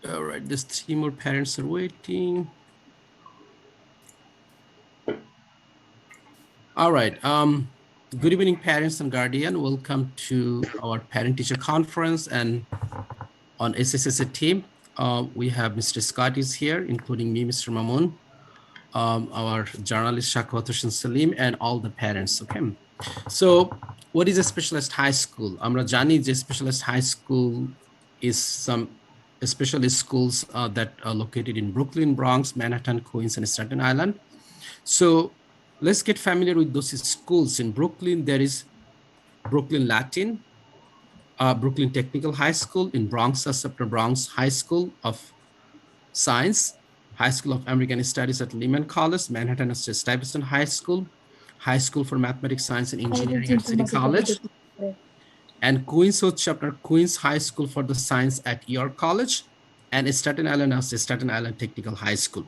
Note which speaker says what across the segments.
Speaker 1: All right, there's 3 more parents are waiting. All right. Good evening, parents and guardian. Welcome to our parent-teacher conference. And on SHSAT team, we have Mr. Scott is here, including me, Mr. Mamun, our journalist Shakwat Hossein Salim, and all the parents. Okay. So, what is a specialized high school? Amra jani je specialized high school is some specialist schools that are located in Brooklyn, Bronx, Manhattan, Queens, and Staten Island. So let's get familiar with those schools. In Brooklyn, there is Brooklyn Latin, Brooklyn Technical High School. In Bronx, Scepter Bronx High School of Science, High School of American Studies at Lehman College, Manhattan Stuyvesant High School, High School for Mathematics, Science, and Engineering at City College, and Queens Chapter Queens High School for the Science at York College, and Staten Island as Staten Island Technical High School.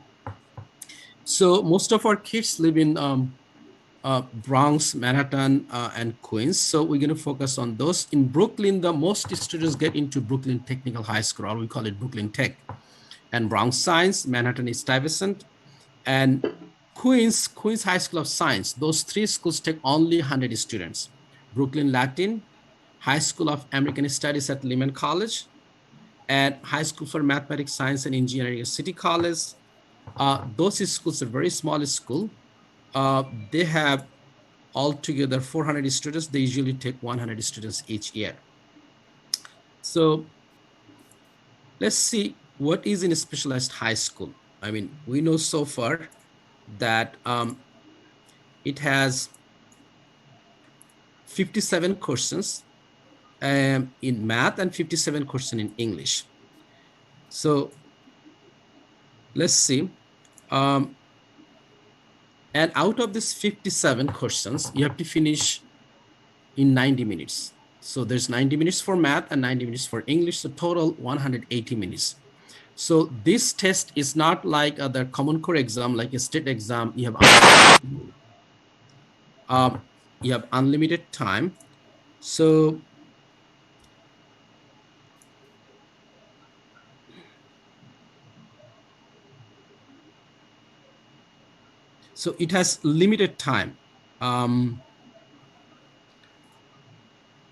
Speaker 1: So most of our kids live in Bronx, Manhattan, and Queens. So we're going to focus on those. In Brooklyn, the most students get into Brooklyn Technical High School, or we call it Brooklyn Tech. And Bronx Science, Manhattan is Stuyvesant, and Queens High School of Science. Those 3 schools take only 100 students. Brooklyn Latin, High School of American Studies at Lehman College, and High School for Mathematics, Science, and Engineering at City College. Those schools are very small school. They have altogether 400 students. They usually take 100 students each year. So let's see what is in a specialized high school. I mean, we know so far that it has 57 questions in math and 57 questions in English. So let's see. And out of this 57 questions, you have to finish in 90 minutes. So there's 90 minutes for math and 90 minutes for English, so total 180 minutes. So this test is not like other common core exam, like a state exam. You have unlimited time. So it has limited time.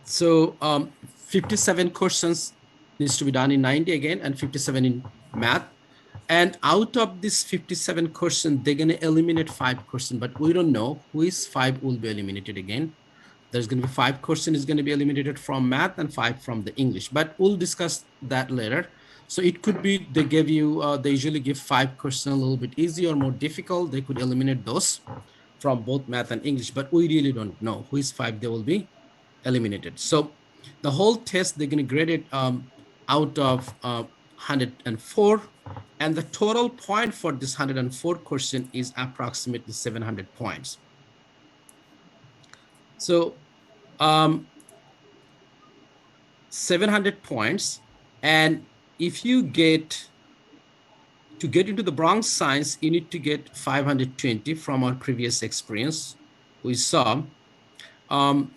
Speaker 1: 57 questions needs to be done in 90 again, and 57 in math. And out of this 57 questions, they're going to eliminate 5 questions, but we don't know which 5 will be eliminated again. There's going to be 5 questions is going to be eliminated from math and 5 from the English, but we'll discuss that later. So it could be they give you, they usually give 5 questions a little bit easier or more difficult. They could eliminate those from both math and English, but we really don't know which 5 they will be eliminated. So the whole test, they're going to grade it out of 104, and the total point for this 104 question is approximately 700 points. So 700 points, and if you get into the Bronx Science, you need to get 520 from our previous experience we saw. And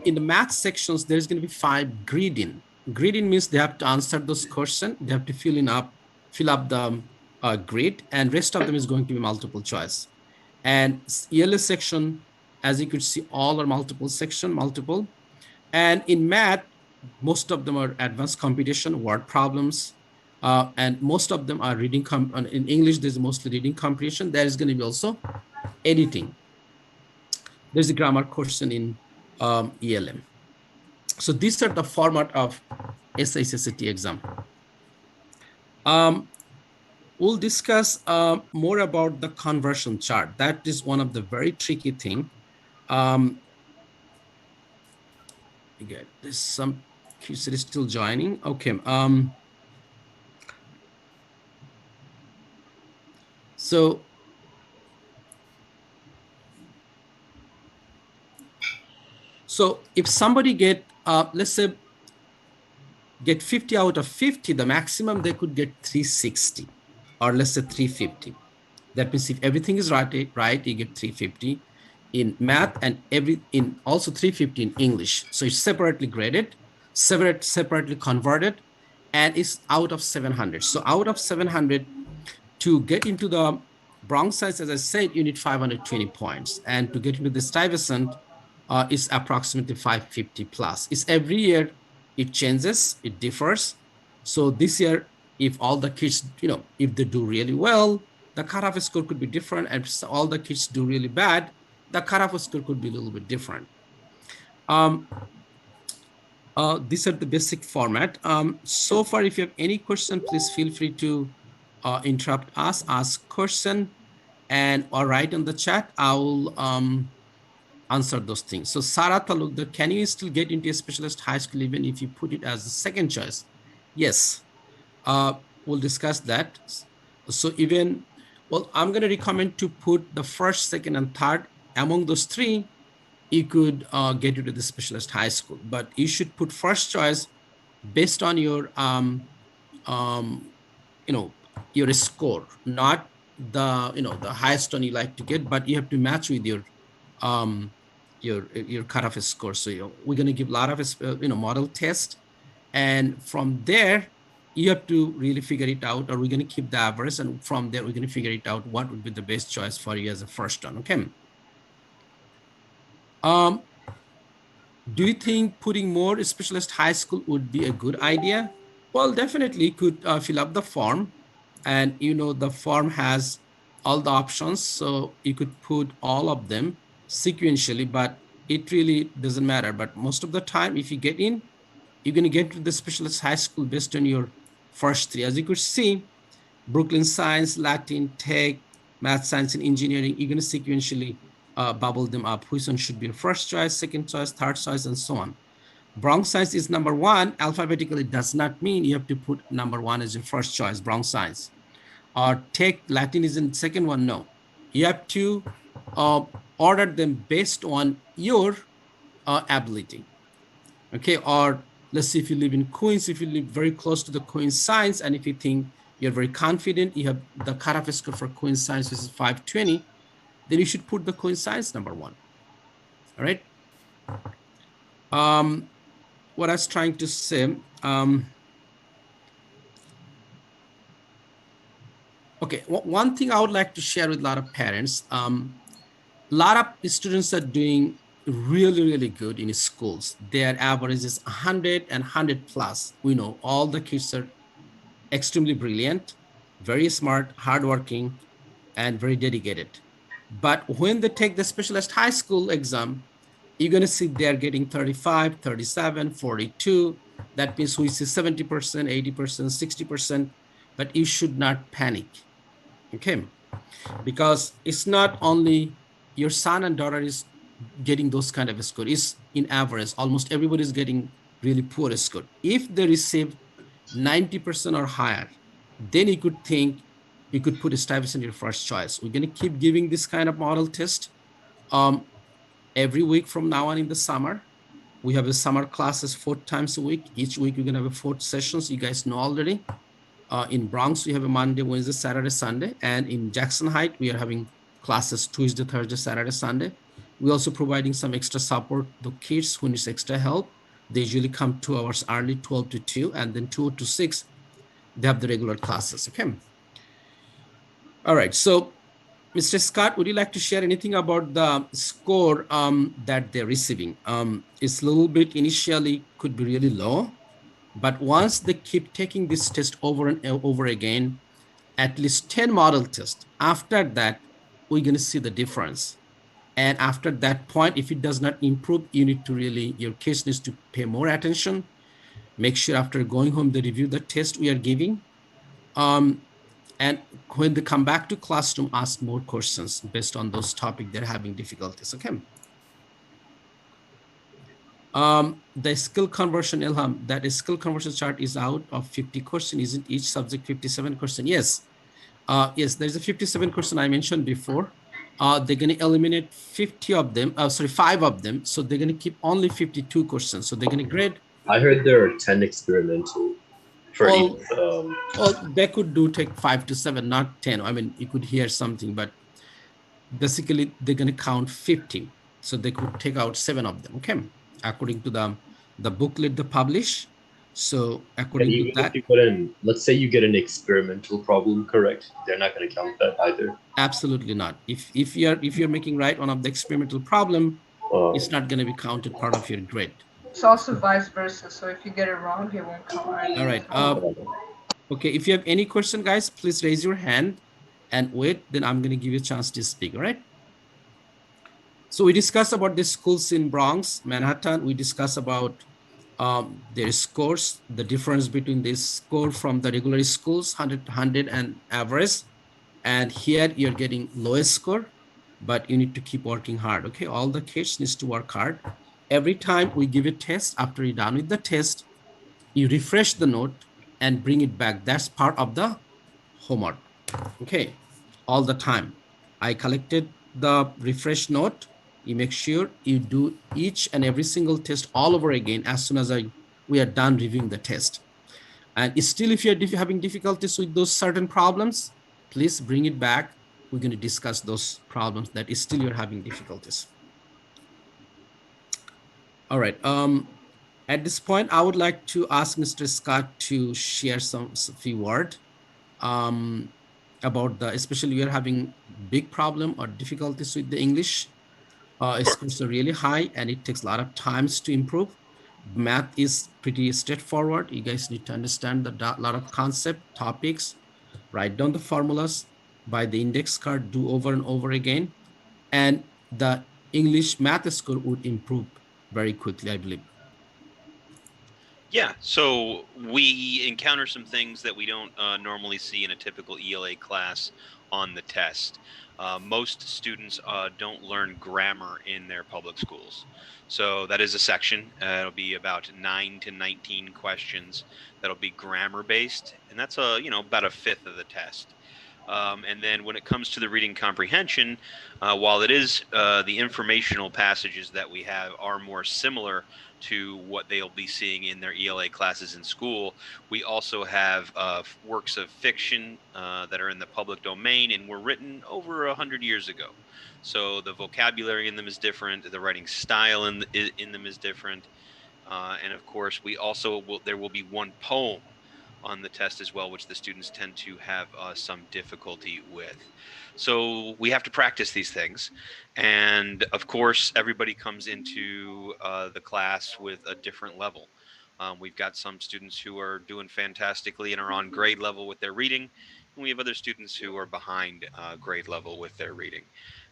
Speaker 1: in the math sections, there's going to be 5 grading. Grading means they have to answer those questions. They have to fill up the grid, and rest of them is going to be multiple choice. And ELA section, as you could see, all are multiple. And in math, most of them are advanced computation, word problems, and most of them are reading. In English, there's mostly reading comprehension. There is going to be also editing. There's a grammar question in ELM. So these are the format of SHSAT exam. We'll discuss more about the conversion chart. That is one of the very tricky thing. Again, there's some kids that is still joining. Okay. So if somebody get, let's say, get 50 out of 50, the maximum they could get 360, or let's say 350. That means if everything is right, you get 350 in math, and also 350 in English. So it's separately graded, separately converted, and it's out of 700. So out of 700, to get into the Bronx science, as I said, you need 520 points. And to get into the Stuyvesant, is approximately 550 plus. It's every year, it changes, it differs. So this year, if all the kids, if they do really well, the cutoff score could be different. And if all the kids do really bad, the cutoff score could be a little bit different. These are the basic format. So far, if you have any question, please feel free to interrupt us, ask question, and or write in the chat. I will answer those things. So Sarah Talukdar, can you still get into a specialist high school even if you put it as the second choice? Yes, we'll discuss that. So even, well, I'm going to recommend to put the first, second, and third. Among those three, you could get into the specialist high school, but you should put first choice based on your your score, not the highest one you like to get, but you have to match with your cutoff score. So we're going to give a lot of model test, and from there you have to really figure it out. Or we're going to keep the average, and from there we're going to figure it out what would be the best choice for you as a first one. Okay. Do you think putting more specialist high school would be a good idea? Well, definitely could fill up the form, and the form has all the options, so you could put all of them sequentially, but it really doesn't matter. But most of the time, if you get in, you're going to get to the specialist high school based on your first three. As you could see, Brooklyn Science, Latin, Tech, Math, Science, and Engineering, you're going to sequentially bubble them up. Which one should be your first choice, second choice, third choice, and so on. Bronx Science is number one. Alphabetically does not mean you have to put number one as your first choice, Bronx Science. Or Tech, Latin is in second one, no. You have to order them based on your ability. Okay, or let's say if you live in Queens, if you live very close to the Queens Science, and if you think you're very confident, you have the cutoff score for Queens Science, which is 520, then you should put the Queens Science number one. All right. What I was trying to say, okay, one thing I would like to share with a lot of parents, a lot of students are doing really, really good in schools. Their average is 100 and 100 plus. We know all the kids are extremely brilliant, very smart, hardworking, and very dedicated. But when they take the specialist high school exam, you're going to see they're getting 35, 37, 42. That means we see 70%, 80%, 60%, but you should not panic, okay? Because it's not only your son and daughter is getting those kind of score. It's in average, almost everybody is getting really poor score. If they receive 90% or higher, then you could think you could put a Stuyvesant in your first choice. We're going to keep giving this kind of model test every week from now on in the summer. We have a summer classes 4 times a week. Each week we're going to have 4 sessions. You guys know already. In Bronx, we have a Monday, Wednesday, Saturday, Sunday. And in Jackson Heights, we are having classes Tuesday, Thursday, Saturday, Sunday. We're also providing some extra support to kids who need extra help. They usually come 2 hours early, 12 to 2, and then 2 to 6, they have the regular classes, okay? All right, so Mr. Scott, would you like to share anything about the score that they're receiving? It's a little bit initially could be really low, but once they keep taking this test over and over again, at least 10 model tests, after that, we're going to see the difference. And after that point, if it does not improve, you need to really, your case needs to pay more attention. Make sure after going home, they review the test we are giving. And when they come back to classroom, ask more questions based on those topics they're having difficulties, okay? The skill conversion, Ilham, that skill conversion chart is out of 50 questions. Isn't each subject 57 questions? Yes. Yes, there's a 57 question I mentioned before. They're going to eliminate 50 of them, 5 of them. So they're going to keep only 52 questions. So they're going to grade.
Speaker 2: I heard there are 10 experimental for each.
Speaker 1: Well, they could take 5 to 7, not 10. I mean, you could hear something, but basically they're going to count 50. So they could take out 7 of them, okay? According to the booklet they publish. So
Speaker 2: And
Speaker 1: according to
Speaker 2: even
Speaker 1: that,
Speaker 2: if you put in, let's say you get an experimental problem correct, they're not going to count that either.
Speaker 1: absolutely not. If you're making right one of the experimental problem, it's not going to be counted part of your grade.
Speaker 3: It's also vice versa. So if you get it wrong, it won't count either.
Speaker 1: All right.
Speaker 2: Uh,
Speaker 1: Okay. If you have any question, guys, please raise your hand and wait. Then I'm going to give you a chance to speak. All right. So we discussed about the schools in Bronx, Manhattan. We discussed about their scores, the difference between this score from the regular schools, 100 and average. And here you're getting lowest score, but you need to keep working hard. Okay. All the kids needs to work hard. Every time we give a test, after you're done with the test, you refresh the note and bring it back. That's part of the homework. Okay, all the time. I collected the refresh note. You make sure you do each and every single test all over again as soon as we are done reviewing the test. And still, if you're having difficulties with those certain problems, please bring it back. We're going to discuss those problems that is still you're having difficulties. All right. At this point, I would like to ask Mr. Scott to share some few words um, about the, especially we are having big problem or difficulties with the English. Scores are really high and it takes a lot of times to improve. Math is pretty straightforward. You guys need to understand the lot of concept topics, write down the formulas, buy the index card, do over and over again, and the English math score would improve very quickly, I believe.
Speaker 4: Yeah, so we encounter some things that we don't normally see in a typical ELA class on the test. Most students don't learn grammar in their public schools. So that is a section. It'll be about 9 to 19 questions that'll be grammar based, and that's about a fifth of the test. And then when it comes to the reading comprehension, while it is the informational passages that we have are more similar to what they'll be seeing in their ELA classes in school, we also have works of fiction that are in the public domain and were written over 100 years ago. So the vocabulary in them is different, the writing style in them is different. And of course, there will be one poem on the test as well, which the students tend to have some difficulty with. So we have to practice these things. And of course, everybody comes into the class with a different level. We've got some students who are doing fantastically and are on grade level with their reading. And we have other students who are behind grade level with their reading.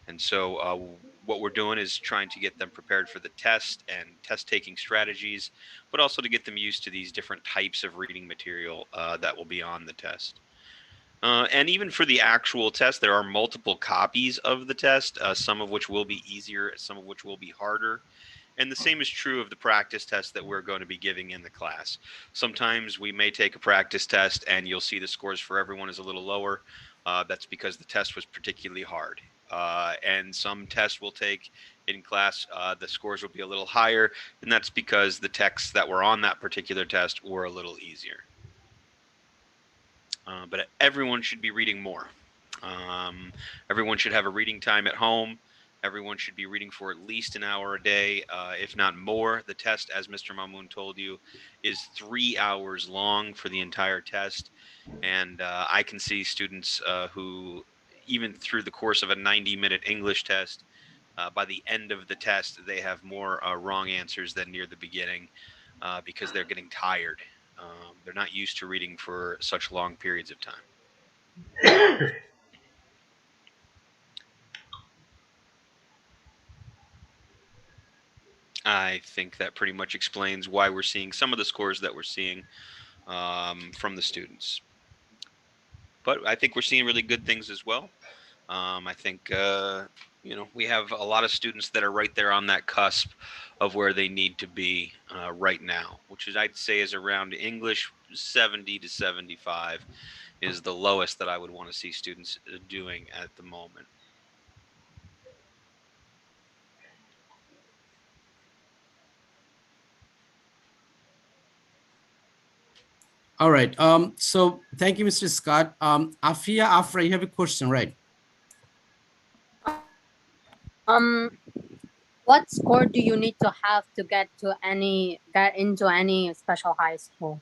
Speaker 4: And so what we're doing is trying to get them prepared for the test and test taking strategies, but also to get them used to these different types of reading material that will be on the test. And even for the actual test, there are multiple copies of the test, some of which will be easier, some of which will be harder. And the same is true of the practice test that we're going to be giving in the class. Sometimes we may take a practice test and you'll see the scores for everyone is a little lower. That's because the test was particularly hard. And some tests we'll take in class, the scores will be a little higher, and that's because the texts that were on that particular test were a little easier. But everyone should be reading more. Everyone should have a reading time at home. Everyone should be reading for at least an hour a day, if not more. The test, as Mr. Mamun told you, is 3 hours long for the entire test. And I can see students who, even through the course of a 90-minute English test, by the end of the test, they have more wrong answers than near the beginning because they're getting tired. They're not used to reading for such long periods of time. I think that pretty much explains why we're seeing some of the scores that we're seeing from the students. But I think we're seeing really good things as well. I think, we have a lot of students that are right there on that cusp of where they need to be right now, which is, I'd say, is around English 70 to 75 is the lowest that I would want to see students doing at the moment.
Speaker 1: All right. So thank you, Mr. Scott. Afra, you have a question, right?
Speaker 5: What score do you need to have to get into any special high school?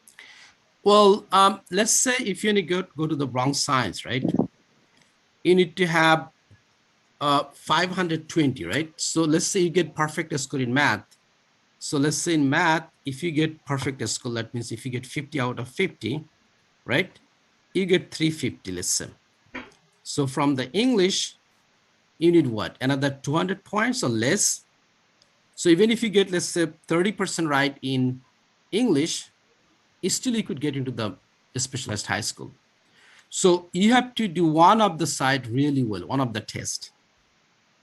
Speaker 1: Well, let's say if you only go to the Bronx Science, right? You need to have 520, right? So let's say you get perfect score in math. So let's say in math, if you get perfect score, that means if you get 50 out of 50, right? You get 350, let's say. So from the English, you need what? Another 200 points or less. So even if you get, let's say 30% right in English, still you could get into the specialized high school. So you have to do one of the side really well, one of the test,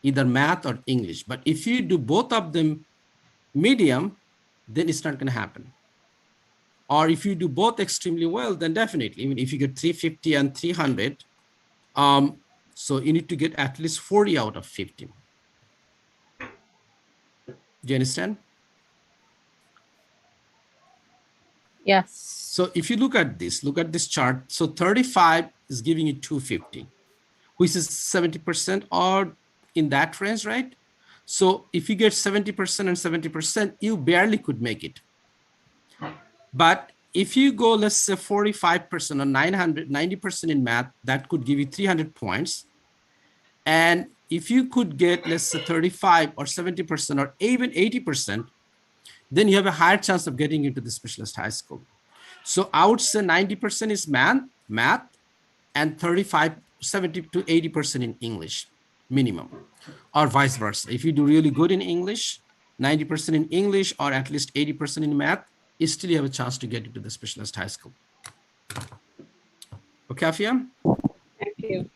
Speaker 1: either math or English. But if you do both of them medium, then it's not going to happen. Or if you do both extremely well, then definitely, even if you get 350 and 300, so you need to get at least 40 out of 50. Do you understand?
Speaker 5: Yes.
Speaker 1: So if you look at this chart. So 35 is giving you 250, which is 70% or in that range, right? So if you get 70% and 70%, you barely could make it. But if you go, let's say 45% or 90% in math, that could give you 300 points. And if you could get, let's say 35 or 70% or even 80%, then you have a higher chance of getting into the specialist high school. So I would say 90% is math, and 35, 70 to 80% in English, minimum, or vice versa. If you do really good in English, 90% in English, or at least 80% in math, you still have a chance to get into the specialist high school. Okay, Afia?
Speaker 5: Thank you.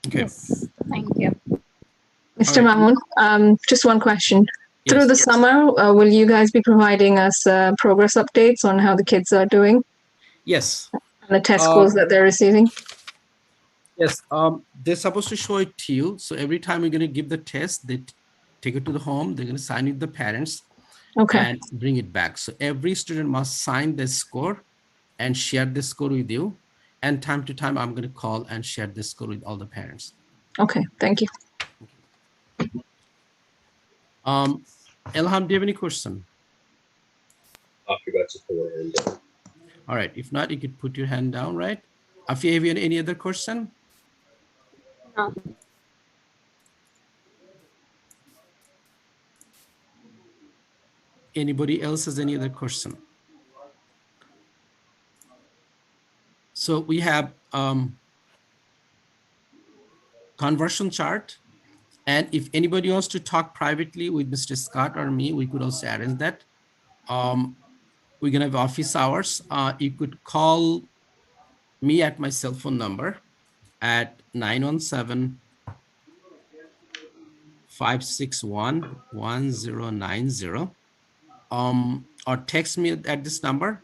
Speaker 1: Okay.
Speaker 5: Yes, thank you.
Speaker 6: Mr.
Speaker 1: All right.
Speaker 6: Mamun, just one question.
Speaker 1: Yes.
Speaker 6: Through the summer, will you guys be providing us progress updates on how the kids are doing
Speaker 1: Yes.
Speaker 6: and the test scores that they're receiving?
Speaker 1: Yes. They're supposed to show it to you. So every time we're going to give the test, they take it to the home. They're going to sign with the parents.
Speaker 6: Okay.
Speaker 1: And bring it back. So every student must sign the score and share the score with you. And time to time, I'm going to call and share the score with all the parents.
Speaker 6: Okay, thank you.
Speaker 1: Elham, do you have any question?
Speaker 2: I forgot to put my hand down.
Speaker 1: All right. If not, you could put your hand down, right? Afia, have you any other question?
Speaker 5: No.
Speaker 1: Anybody else has any other question? So we have conversion chart. And if anybody wants to talk privately with Mr. Scott or me, we could also arrange that. We're going to have office hours. You could call me at my cell phone number at 917-561-1090. Or text me at this number.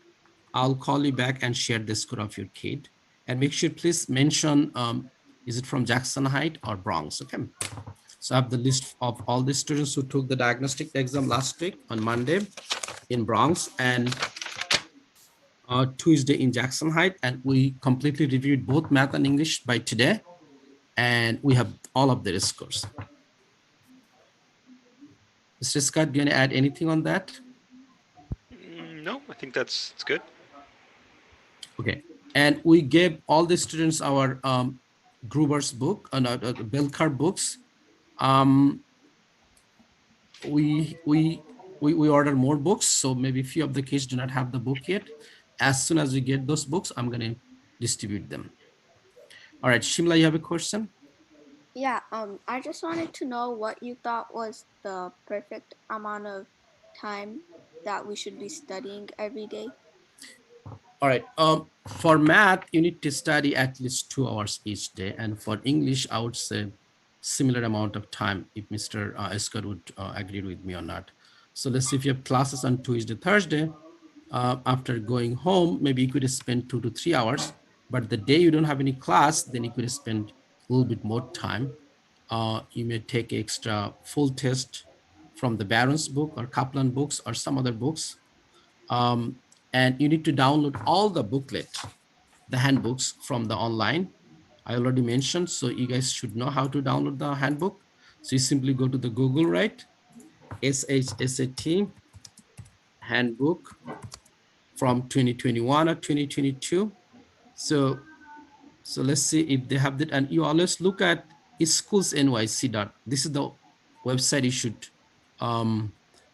Speaker 1: I'll call you back and share the score of your kid. And make sure, please mention, is it from Jackson Heights or Bronx? Okay. So I have the list of all the students who took the diagnostic exam last week on Monday in Bronx and Tuesday in Jackson Heights. And we completely reviewed both math and English by today. And we have all of their scores. Mr. Scott, do you want to add anything on that?
Speaker 4: No, I think that's good. Okay.
Speaker 1: And we gave all the students our Gruber's book, bell curve books. We order more books, so maybe a few of the kids do not have the book yet. As soon as we get those books, I'm going to distribute them. All right, Shimla, you have a question?
Speaker 7: Yeah, I just wanted to know what you thought was the perfect amount of time that we should be studying every day.
Speaker 1: All right, for math, you need to study at least 2 hours each day. And for English, I would say similar amount of time, if Mr. Scott would agree with me or not. So let's see if you have classes on Tuesday, Thursday, after going home, maybe you could spend 2 to 3 hours, but the day you don't have any class, then you could spend a little bit more time. You may take extra full test from the Barron's book or Kaplan books or some other books. And you need to download all the booklet, the handbooks from the online. I already mentioned, so you guys should know how to download the handbook. So you simply go to the Google, right? SHSAT handbook from 2021 or 2022. So let's see if they have that. And you always look at schools.nyc. This is the website you should,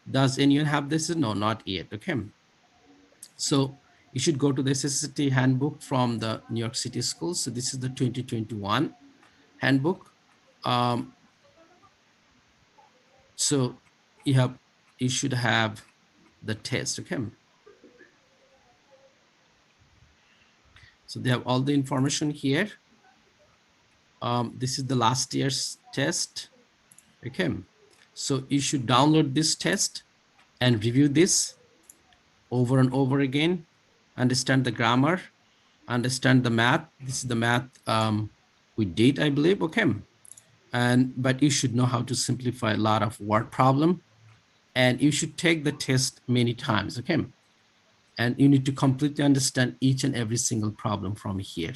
Speaker 1: does anyone have this? No, not yet. Okay. So you should go to the SHSAT handbook from the New York City schools. So this is the 2021 handbook. So you should have the test. Okay. So they have all the information here. This is the last year's test. Okay. So you should download this test and review this over and over again, understand the grammar, understand the math. This is the math we did, I believe. Okay. But you should know how to simplify a lot of word problem, and you should take the test many times. Okay. And you need to completely understand each and every single problem from here.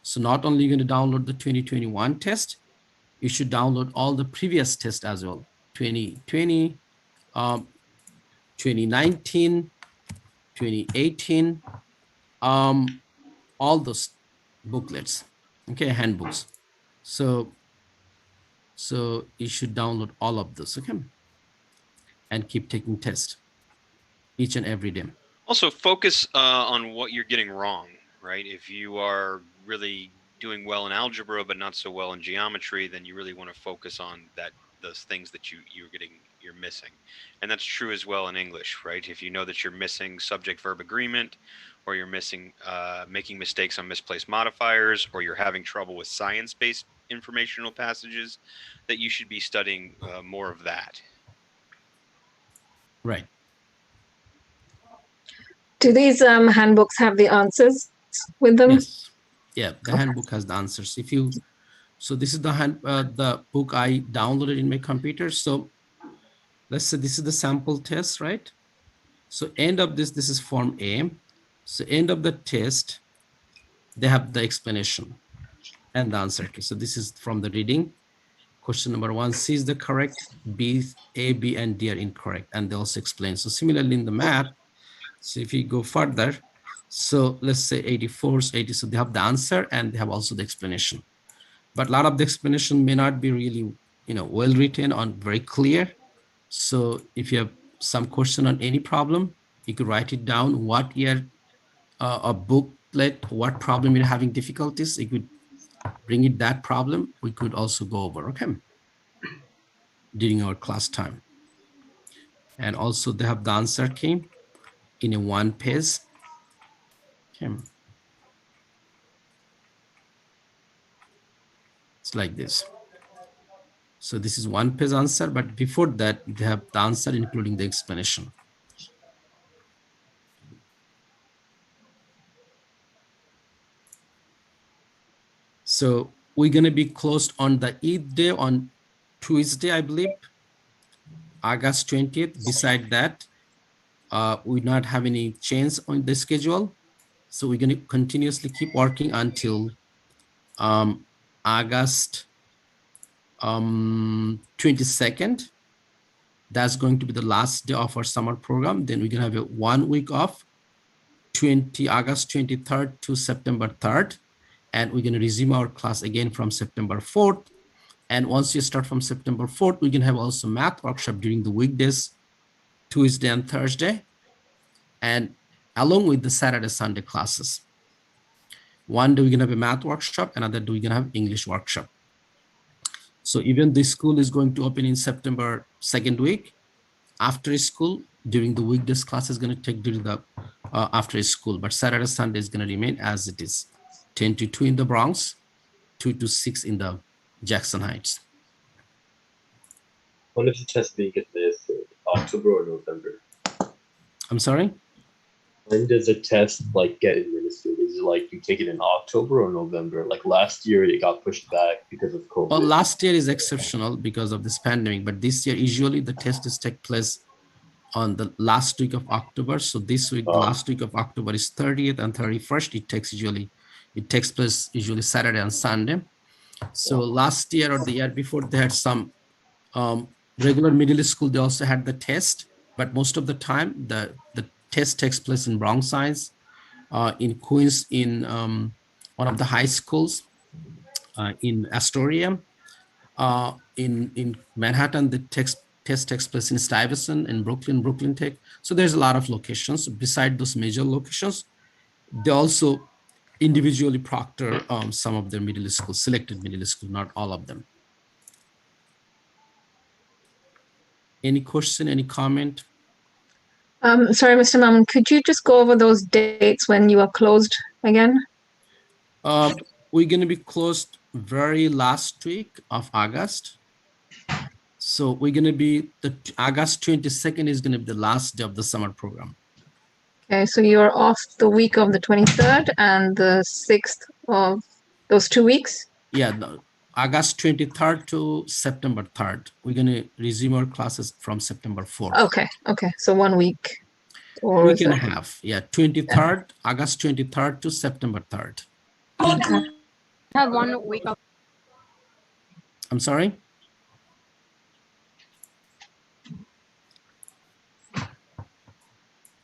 Speaker 1: So not only you're going to download the 2021 test, you should download all the previous tests as well. 2020, 2019, 2018, all those booklets, okay, handbooks. So you should download all of those, okay, and keep taking tests each and every day.
Speaker 4: Also, focus on what you're getting wrong, right? If you are really doing well in algebra but not so well in geometry, then you really want to focus on those things that you're missing. And that's true as well in English, right? If you know that you're missing subject-verb agreement, or you're missing making mistakes on misplaced modifiers, or you're having trouble with science-based informational passages, that you should be studying more of that.
Speaker 1: Right.
Speaker 6: Do these handbooks have the answers with them?
Speaker 1: Yes. Yeah, the handbook has the answers. So this is the book I downloaded in my computer. So let's say this is the sample test, right? So end of this is form A. So end of the test, they have the explanation and the answer. Okay, so this is from the reading. Question number 1, C is the correct, B, A, B, and D are incorrect. And they also explain. So similarly in the math, so if you go further, so let's say 84 is 80. So they have the answer and they have also the explanation. But a lot of the explanation may not be really, well written or very clear. So if you have some question on any problem, you could write it down, what year, a booklet, what problem you're having difficulties. You could bring it that problem. We could also go over, okay, during our class time. And also they have the answer key in a 1 page. Okay. It's like this. So this is 1 page answer, but before that, they have the answer, including the explanation. So we're going to be closed on the Eid day on Tuesday, I believe, August 20th. Beside that, we not have any change on the schedule. So we're going to continuously keep working until August 22nd. That's going to be the last day of our summer program. Then we're going to have a 1 week off, August 23rd to September 3rd. And we're going to resume our class again from September 4th. And once you start from September 4th, we can have also math workshop during the weekdays, Tuesday and Thursday, and along with the Saturday, Sunday classes. One day we're going to have a math workshop, another day we're going to have English workshop. So even the school is going to open in September 2nd week. After school, during the weekdays class is going to take during the after school, but Saturday, Sunday is going to remain as it is. 10 to 2 in the Bronx, 2 to 6 in the Jackson Heights.
Speaker 2: When is the test being administered? October or November?
Speaker 1: I'm sorry?
Speaker 2: When does a test get administered? Is it you take it in October or November? Like last year, it got pushed back because of COVID.
Speaker 1: Well, last year is exceptional because of this pandemic, but this year usually the tests take place on the last week of October. So this week, the last week of October is 30th and 31st. It takes place usually Saturday and Sunday. So last year or the year before, they had some regular middle school, they also had the test, but most of the time the test takes place in Bronx Science, in Queens, in one of the high schools, in Astoria, in Manhattan, the test takes place in Stuyvesant, in Brooklyn Tech. So there's a lot of locations. Beside those major locations, they also individually proctor some of their middle school, selected middle school, not all of them. Any question, any comment?
Speaker 6: Sorry, Mr. Mamun, could you just go over those dates when you are closed again?
Speaker 1: We're going to be closed very last week of August. So we're going to be, the August 22nd is going to be the last day of the summer program.
Speaker 6: Okay, so you're off the week of the 23rd and the 6th of those 2 weeks?
Speaker 1: Yeah, August 23rd to September 3rd. We're going to resume our classes from September 4th.
Speaker 6: Okay, so 1 week. Or
Speaker 1: Week and a half, yeah, 23rd, August 23rd to September 3rd.
Speaker 5: Have 1 week of.
Speaker 1: I'm sorry?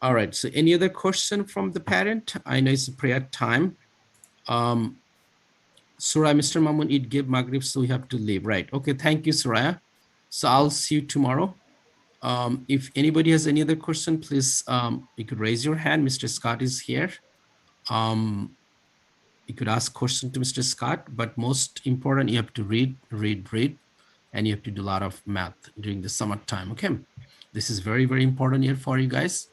Speaker 1: All right, so any other question from the parent? I know it's a prayer time. Suraya, Mr. Mamun, it gave Maghrib, so we have to leave, right? Okay, thank you, Suraya. So I'll see you tomorrow. If anybody has any other question, please, you could raise your hand. Mr. Scott is here. You could ask question to Mr. Scott, but most important, you have to read, and you have to do a lot of math during the summertime, okay? This is very, very important here for you guys.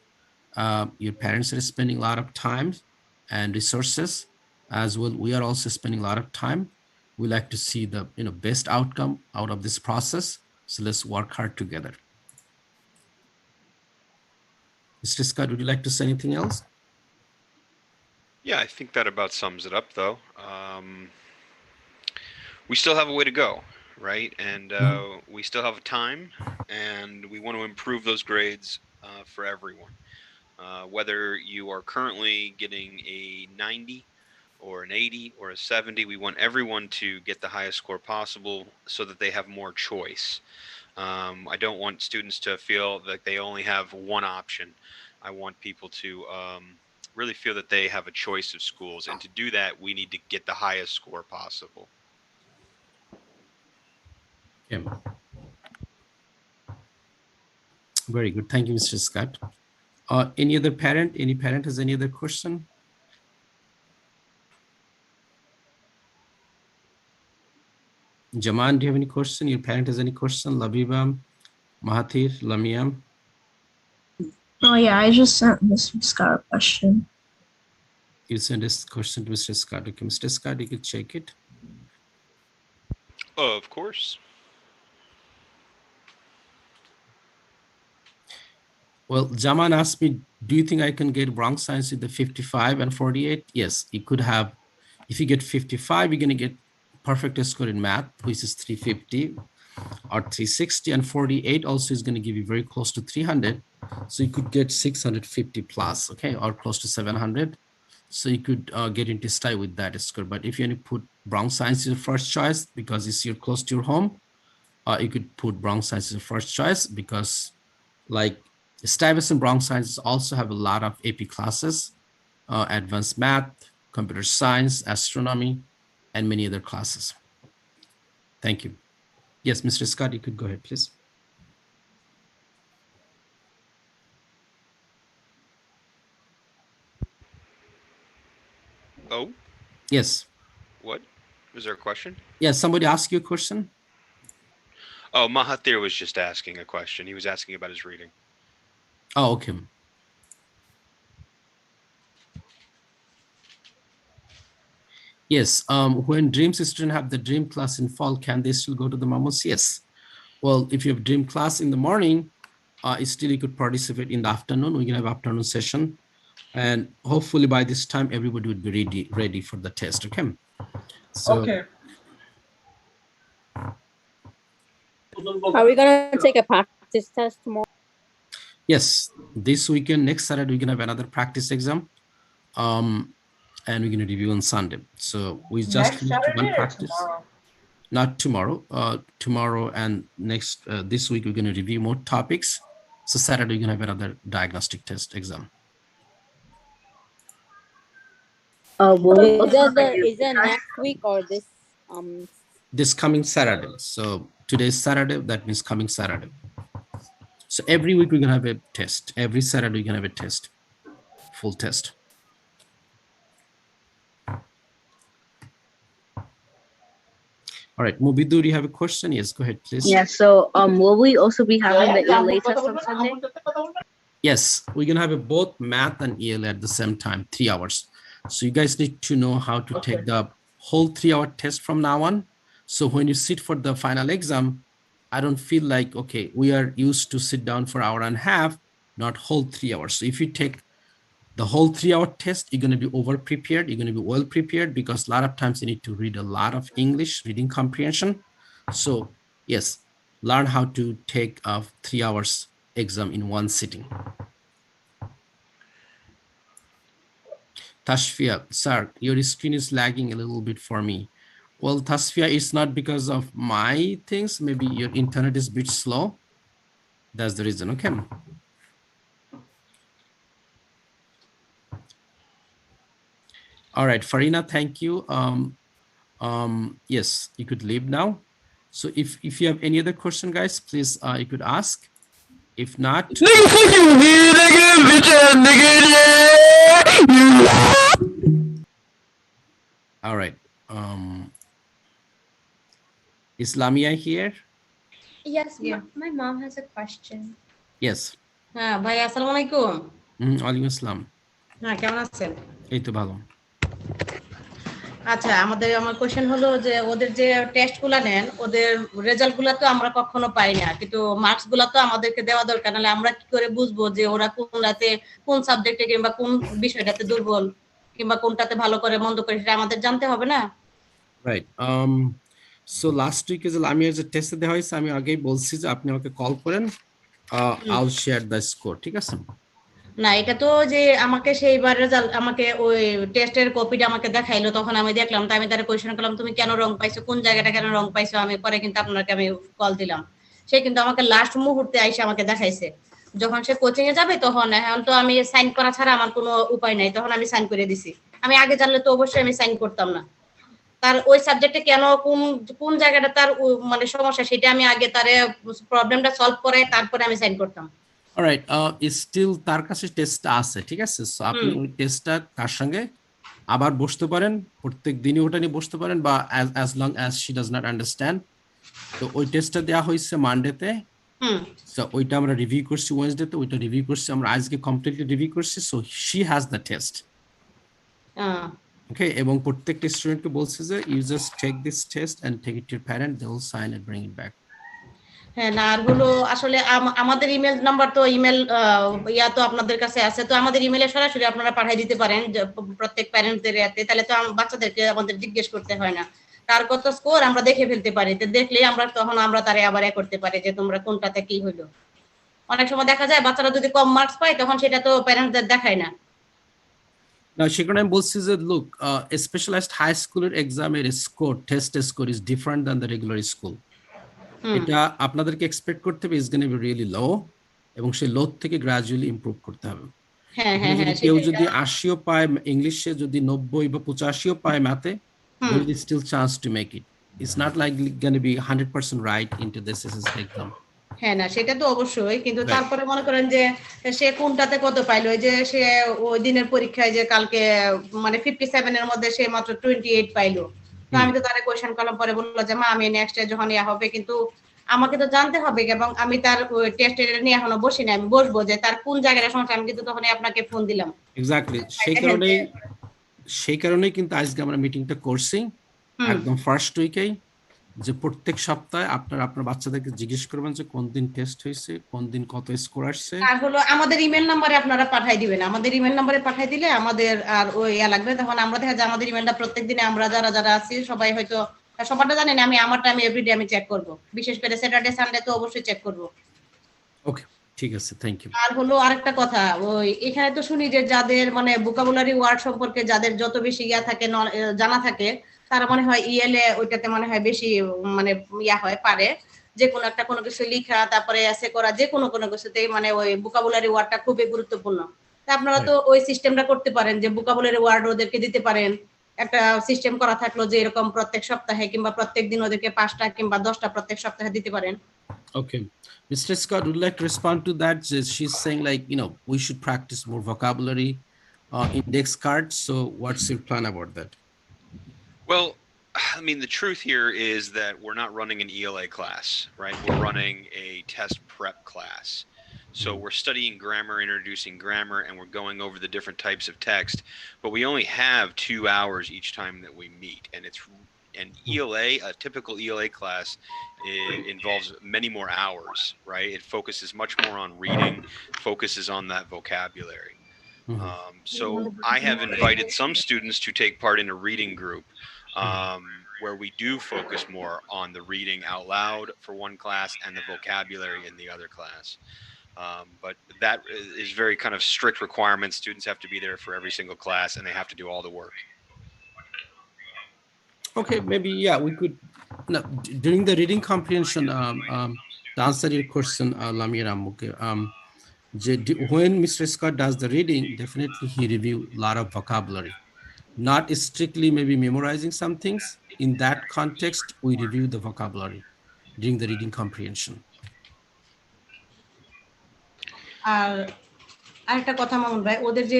Speaker 1: Your parents are spending a lot of time and resources as well. We are also spending a lot of time. We like to see the best outcome out of this process. So let's work hard together. Mr. Scott, would you like to say anything else?
Speaker 4: Yeah, I think that about sums it up, though. We still have a way to go, right? And we still have time, and we want to improve those grades for everyone. Whether you are currently getting a 90 or an 80 or a 70, we want everyone to get the highest score possible so that they have more choice. I don't want students to feel like they only have one option. I want people to really feel that they have a choice of schools. And to do that, we need to get the highest score possible.
Speaker 1: Yeah. Very good. Thank you, Mr. Scott. Any other parent? Any parent has any other question? Jaman, do you have any question? Your parent has any question? Labiba, Mahathir, Lamiam?
Speaker 8: Oh yeah, I just sent Mr. Scott a question.
Speaker 1: You send this question to Mr. Scott. Okay, Mr. Scott, you can check it.
Speaker 4: Of course.
Speaker 1: Well, Jaman asked me, do you think I can get Bronx Science with the 55 and 48? Yes, you could have. If you get 55, you're going to get perfect score in math, which is 350 or 360, and 48 also is going to give you very close to 300. So you could get 650 plus, okay, or close to 700. So you could get into STY with that score. But if you want to put Bronx Science as your first choice because it's close to your home, you could put Bronx Science as your first choice because like Stuyvesant Bronx Science also have a lot of AP classes, advanced math, computer science, astronomy, and many other classes. Thank you. Yes, Mr. Scott, you could go ahead, please.
Speaker 4: Oh?
Speaker 1: Yes.
Speaker 4: What? Was there a question?
Speaker 1: Yeah, somebody asked you a question?
Speaker 4: Oh, Mahathir was just asking a question. He was asking about his reading.
Speaker 1: Oh, okay. Yes, when dreams students have the dream class in fall, can they still go to the Mamus? Yes. Well, if you have dream class in the morning, still you could participate in the afternoon. We can have afternoon session. And hopefully by this time, everybody would be ready for the test, okay? So,
Speaker 3: Okay.
Speaker 5: Are we gonna take a practice test tomorrow?
Speaker 1: yes, this weekend, next Saturday, we're gonna have another practice exam. And we're gonna review on Sunday. So we just
Speaker 3: Next
Speaker 1: finished
Speaker 3: Saturday
Speaker 1: one
Speaker 3: or
Speaker 1: practice.
Speaker 3: tomorrow?
Speaker 1: Not tomorrow. Tomorrow and next this week we're going to review more topics. So Saturday we're going to have another diagnostic test exam.
Speaker 5: Is it next week or this
Speaker 1: This coming Saturday. So today's Saturday, that means coming Saturday. So every week we're going to have a test. Every Saturday we're going to have a test, full test. All right, Mubidu, do you have a question? Yes, go ahead, please.
Speaker 9: Yeah, so will we also be having the ELA test on Sunday?
Speaker 1: Yes, we're going to have both math and ELA at the same time, 3 hours. So you guys need to know how to take the whole 3-hour test from now on. So when you sit for the final exam, I don't feel like, okay, we are used to sit down for an hour and a half, not whole 3 hours. So if you take the whole 3-hour test, you're going to be over prepared. You're going to be well prepared because a lot of times you need to read a lot of English, reading comprehension. So yes, learn how to take a 3 hours exam in one sitting. Tashfia, sir, your screen is lagging a little bit for me. Well, Tashfia, it's not because of my things. Maybe your internet is a bit slow. That's the reason, okay? All right, Farina, thank you. Yes, you could leave now. So if you have any other question, guys, please, you could ask. If not, all right. Is Lamia here?
Speaker 10: Yes,
Speaker 3: Yeah.
Speaker 10: my mom has a question.
Speaker 1: Yes.
Speaker 11: হ্যাঁ ভাই আসসালামু আলাইকুম।
Speaker 1: ওয়ালাইকুম আসসালাম।
Speaker 11: হ্যাঁ কেমন আছেন?
Speaker 1: এই তো ভালো।
Speaker 11: আচ্ছা আমার কোশ্চেন হলো যে ওদের যে টেস্টগুলো নেন ওদের রেজাল্টগুলো তো আমরা কখনো পাই না, কিন্তু মার্কসগুলো তো আমাদেরকে দেওয়া দরকার, নাহলে আমরা কি করে বুঝবো যে ওরা কোনটাতে কোন সাবজেক্টে কিংবা কোন বিষয়টাতে দুর্বল কিংবা কোনটাতে ভালো করে মন্দ করে সেটা আমাদের জানতে হবে না?
Speaker 1: রাইট। সো লাস্ট উইকে যে আমি যে টেস্ট দেওয়া হয়েছে আমি আগেই বলছি যে আপনি আমাকে কল করেন, I will share the score, ঠিক আছে?
Speaker 11: না এটা তো যে আমাকে সেইবার রেজাল্ট আমাকে ওই টেস্টের কপিটা আমাকে দেখাইলো, তখন আমি দেখলাম, তাই আমি তারে কোশ্চেন করলাম তুমি কেন রং পাইছো, কোন জায়গাটা কেন রং পাইছো, আমি পরে কিন্তু আপনাকে আমি কল দিলাম, সে কিন্তু আমাকে লাস্ট মুহূর্তে আইসা আমাকে দেখাইছে। যখন সে কোচিং এ যাবে তখন এখন তো আমি সাইন করা ছাড়া আমার কোনো উপায় নাই, তখন আমি সাইন করে দিছি। আমি আগে জানলে তো অবশ্যই আমি সাইন করতাম না। তার ওই সাবজেক্টে কেন কোন জায়গাটা তার মানে সমস্যা সেটা আমি আগে তারে প্রবলেমটা সলভ করে তারপরে আমি সাইন করতাম।
Speaker 1: অলরাইট, স্টিল তার কাছে টেস্টটা আছে, ঠিক আছে? সো আপনি ওই টেস্টটা তার সঙ্গে আবার বসতে পারেন, প্রত্যেক দিনই ওটা নিয়ে বসতে পারেন, বা as long as she does not understand। তো ওই টেস্টটা দেওয়া হয়েছে মানডেতে, সো ওইটা আমরা রিভিউ করছি ওয়েডনেসডেতে, ওইটা রিভিউ করছি আমরা আজকে কমপ্লিটলি রিভিউ করছি। So she has the test, ওকে? এবং প্রত্যেকটা স্টুডেন্টকে বলছে যে you just take this test and take it to your parent, they will sign and bring it back।
Speaker 11: হ্যাঁ না আর হলো আসলে আমাদের ইমেল নাম্বার তো ইমেল ইয়া তো আপনাদের কাছে আছে, তো আমাদের ইমেলে সরাসরি আপনারা পাঠিয়ে দিতে পারেন প্রত্যেক প্যারেন্টদের ইয়াতে, তাহলে তো বাচ্চাদেরকে আমাদের জিজ্ঞেস করতে হয় না, তার কত স্কোর আমরা দেখে ফেলতে পারি, তো দেখলেই আমরা তখন আমরা তারে আবার এ করতে পারি যে তোমরা কোনটাতে কি হইলো। অনেক সময় দেখা যায় বাচ্চারা যদি কম মার্কস পায় তখন সেটা তো প্যারেন্টদের দেখায় না।
Speaker 1: না সেখানে আমি বলছি যে লুক, স্পেশালাইজড হাই স্কুলের এক্সামের score, test score is different than the regular school. এটা আপনাদেরকে এক্সপেক্ট করতে হবে ইজ গোনা বি রিয়েলি লো, এবং সেই লো থেকে গ্রাজুয়ালি ইমপ্রুভ করতে হবে। কেউ যদি 80ও পায় ইংলিশে, যদি 90 বা 85ও পায় ম্যাথে, there is still chance to make it. It's not like going to be 100% right into this exam.
Speaker 11: হ্যাঁ না সেটা তো অবশ্যই, কিন্তু তারপরে মনে করেন যে সে কোনটাতে কত পাইলো, ওই যে সে ওই দিনের পরীক্ষায় যে কালকে মানে 57 এর মধ্যে সে মাত্র 28 পাইলো, তো আমি তো তারে কোশ্চেন করলাম, পরে বললো যে মা আমি নেক্সট ডে যখন ইয়া হবে কিন্তু আমাকে তো জানতে হবে, এবং আমি তার টেস্ট নিয়ে এখনো বসি না, আমি বসবো যে তার কোন জায়গায় সমস্যা, আমি কিন্তু তখনই আপনাকে ফোন দিলাম।
Speaker 1: এক্স্যাক্টলি, সেই কারণেই কিন্তু আজকে আমরা মিটিংটা করছি একদম ফার্স্ট উইকেই, যে প্রত্যেক সপ্তাহে আপনার বাচ্চাদেরকে জিজ্ঞেস করবেন যে কোন দিন টেস্ট হয়েছে, কোন দিন কত স্কোর আসছে।
Speaker 11: আর হলো আমাদের ইমেল নম্বরে আপনারা পাঠিয়ে দিবেন, আমাদের ইমেল নম্বরে পাঠিয়ে দিলে আমাদের আর ওই ইয়া লাগবে, তখন আমরা দেখা যায় আমাদের ইমেলটা প্রত্যেকদিনে আমরা যারা আছি সবাই হয়তো সবারটা জানেন, আমি আমারটা আমি এভরিডে আমি চেক করব, বিশেষ করে স্যাটারডে সানডে তো অবশ্যই চেক করব।
Speaker 1: ওকে ঠিক আছে, থ্যাংক ইউ।
Speaker 11: আর হলো আরেকটা কথা, ওই এখানে তো শুনি যে যাদের মানে ভোকাবুলারি ওয়ার্ড সম্পর্কে যাদের যত বেশি ইয়া থাকে জানা থাকে, তারা মনে হয় ইএলএ ওইটাতে মনে হয় বেশি মানে ইয়া হয় পারে, যে কোনো একটা কোনো কিছু লেখা তারপরে এসে করা, যে কোনো কোনো কিছুতেই মানে ওই ভোকাবুলারি ওয়ার্ডটা খুবই গুরুত্বপূর্ণ। তা আপনারা তো ওই সিস্টেমটা করতে পারেন যে ভোকাবুলারি ওয়ার্ড ওদেরকে দিতে পারেন, একটা সিস্টেম করা থাকলো যে এরকম প্রত্যেক সপ্তাহে কিংবা প্রত্যেক দিন ওদেরকে 5টা কিংবা 10টা প্রত্যেক সপ্তাহে দিতে পারেন।
Speaker 1: Okay, Mr. Scott would like to respond to that. She's saying like, we should practice more vocabulary index cards. So what's your plan about that?
Speaker 4: Well, I mean, the truth here is that we're not running an ELA class, right? We're running a test prep class. So we're studying grammar, introducing grammar, and we're going over the different types of text, but we only have 2 hours each time that we meet. And ELA, a typical ELA class, involves many more hours, right? It focuses much more on reading, focuses on that vocabulary. So I have invited some students to take part in a reading group where we do focus more on the reading out loud for one class and the vocabulary in the other class. But that is very kind of strict requirements. Students have to be there for every single class and they have to do all the work.
Speaker 1: Okay, maybe, yeah, we could, during the reading comprehension, to answer your question, Lamira, when Mr. Scott does the reading, definitely he review a lot of vocabulary, not strictly maybe memorizing some things. In that context, we review the vocabulary during the reading comprehension.
Speaker 11: আর আরেকটা কথা মামুন ভাই, ওদের যে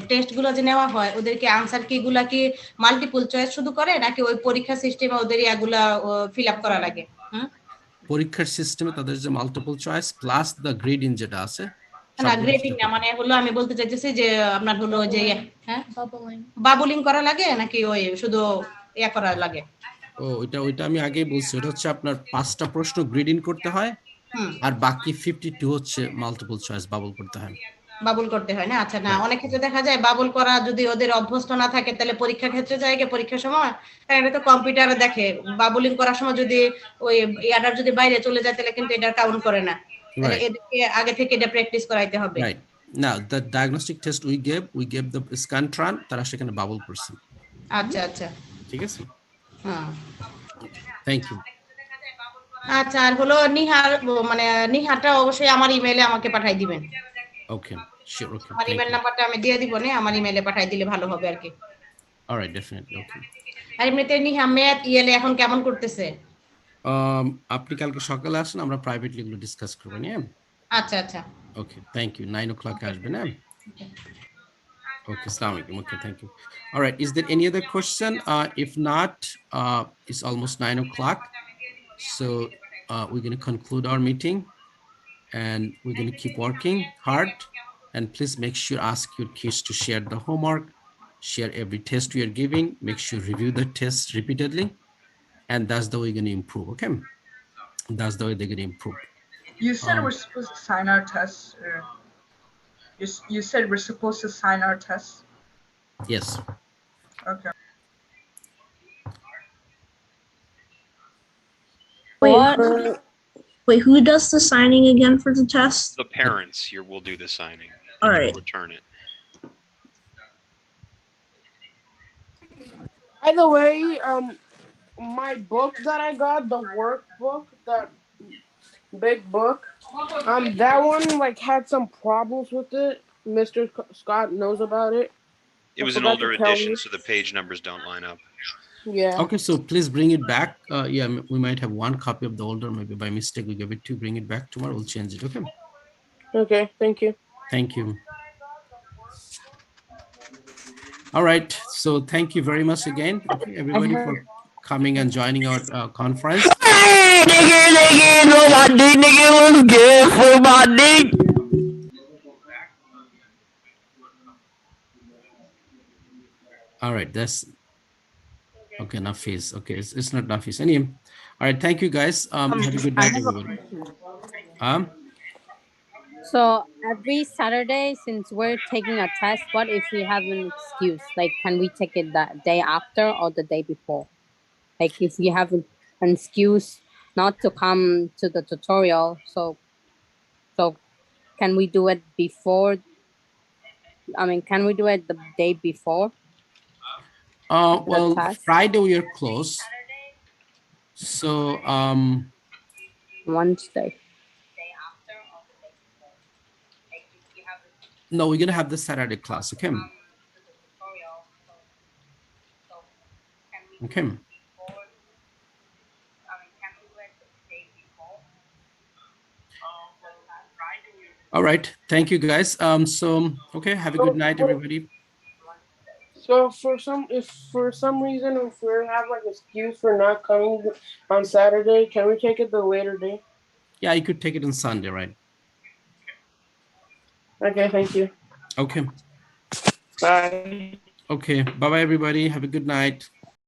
Speaker 11: test গুলো যে নেওয়া হয় ওদেরকে আনসার কি গুলা কি মাল্টিপল চয়েস শুধু করে নাকি ওই পরীক্ষা সিস্টেমে ওদের ইয়াগুলা ফিল আপ করা লাগে?
Speaker 1: পরীক্ষার সিস্টেমে তাদের যে multiple choice plus the grading যেটা আছে,
Speaker 11: না গ্রেডিং না, মানে হলো আমি বলতে চাইতেছি যে আপনার হলো যে বাবুলিং করা লাগে নাকি ওই শুধু ইয়া করা লাগে?
Speaker 1: ওইটা আমি আগেই বলছি, ওটা হচ্ছে আপনার 5টা প্রশ্ন গ্রেডিং করতে হয় আর বাকি 52 হচ্ছে মাল্টিপল চয়েস বাবল করতে হয়।
Speaker 11: বাবল করতে হয় না? আচ্ছা, না অনেক ক্ষেত্রে দেখা যায় বাবল করা যদি ওদের অভ্যস্ত না থাকে তাহলে পরীক্ষার ক্ষেত্রে যায় পরীক্ষার সময়, কারণ এটা তো কম্পিউটারে দেখে বাবলিং করার সময় যদি ওই ইয়াটার যদি বাইরে চলে যায় তাহলে কিন্তু এটা কাউন্ট করে না। তাহলে এদেরকে আগে থেকে এটা প্র্যাকটিস করাইতে হবে।
Speaker 1: Right. Now the diagnostic test we gave the Scantron, তারা সেখানে বাবল করছে।
Speaker 11: আচ্ছা আচ্ছা,
Speaker 1: ঠিক আছে।
Speaker 11: হ্যাঁ,
Speaker 1: থ্যাংক ইউ।
Speaker 11: আচ্ছা, আর হলো নিহার, মানে নিহারটা অবশ্যই আমার ইমেইলে আমাকে পাঠিয়ে দিবেন।
Speaker 1: ওকে, শিওর। ওকে,
Speaker 11: আমার ইমেল নাম্বারটা আমি দিয়ে দিব না, আমার ইমেইলে পাঠিয়ে দিলে ভালো হবে আর কি।
Speaker 1: Alright, definitely. ওকে।
Speaker 11: আর এমনিতে নিহা ম্যাথ ইএলএ এখন কেমন করতেছে?
Speaker 1: আপনি কালকে সকালে আসেন, আমরা প্রাইভেটলি এগুলো ডিসকাস করব।
Speaker 11: আচ্ছা আচ্ছা,
Speaker 1: ওকে, থ্যাংক ইউ। 9 o'clock আসবেন। Okay, assalamu alaikum. Okay, thank you. All right, is there any other question? If not, it's almost 9 o'clock. So we're going to conclude our meeting and we're going to keep working hard. And please make sure, ask your kids to share the homework, share every test we are giving, make sure review the tests repeatedly. And that's the way we're going to improve, okay? That's the way they're going to improve.
Speaker 3: You said we're supposed to sign our tests. You said we're supposed to sign our tests?
Speaker 1: Yes.
Speaker 3: Okay.
Speaker 8: Wait, who does the signing again for the test?
Speaker 4: The parents here will do the signing.
Speaker 8: All right.
Speaker 4: Return it.
Speaker 12: By the way, my book that I got, the workbook, that big book, that one had some problems with it. Mr. Scott knows about it.
Speaker 4: It was an older edition, so the page numbers don't line up.
Speaker 12: Yeah.
Speaker 1: Okay, so please bring it back. Yeah, we might have one copy of the older, maybe by mistake we gave it to. Bring it back tomorrow, we'll change it, okay?
Speaker 12: Okay, thank you.
Speaker 1: Thank you. All right, so thank you very much again, okay, everybody, for coming and joining our conference. All right, that's okay. Nafis, okay, it's not Nafis. Anyway, all right, thank you guys. Have a good night, everybody.
Speaker 5: So every Saturday, since we're taking a test, what if we have an excuse? Like, can we take it that day after or the day before? Like, if we have an excuse not to come to the tutorial, so can we do it before? I mean, can we do it the day before?
Speaker 1: Well,
Speaker 5: test?
Speaker 1: Friday we are closed. So
Speaker 5: Wednesday.
Speaker 1: no, we're gonna have the Saturday class. Okay. Okay. All right. Thank you, guys. So okay, have a good night, everybody.
Speaker 12: So if for some reason if we have like an excuse for not coming on Saturday, can we take it the later day?
Speaker 1: Yeah, you could take it on Sunday, right?
Speaker 12: Okay, thank you.
Speaker 1: Okay.
Speaker 12: Bye.
Speaker 1: Okay. Bye-bye, everybody. Have a good night.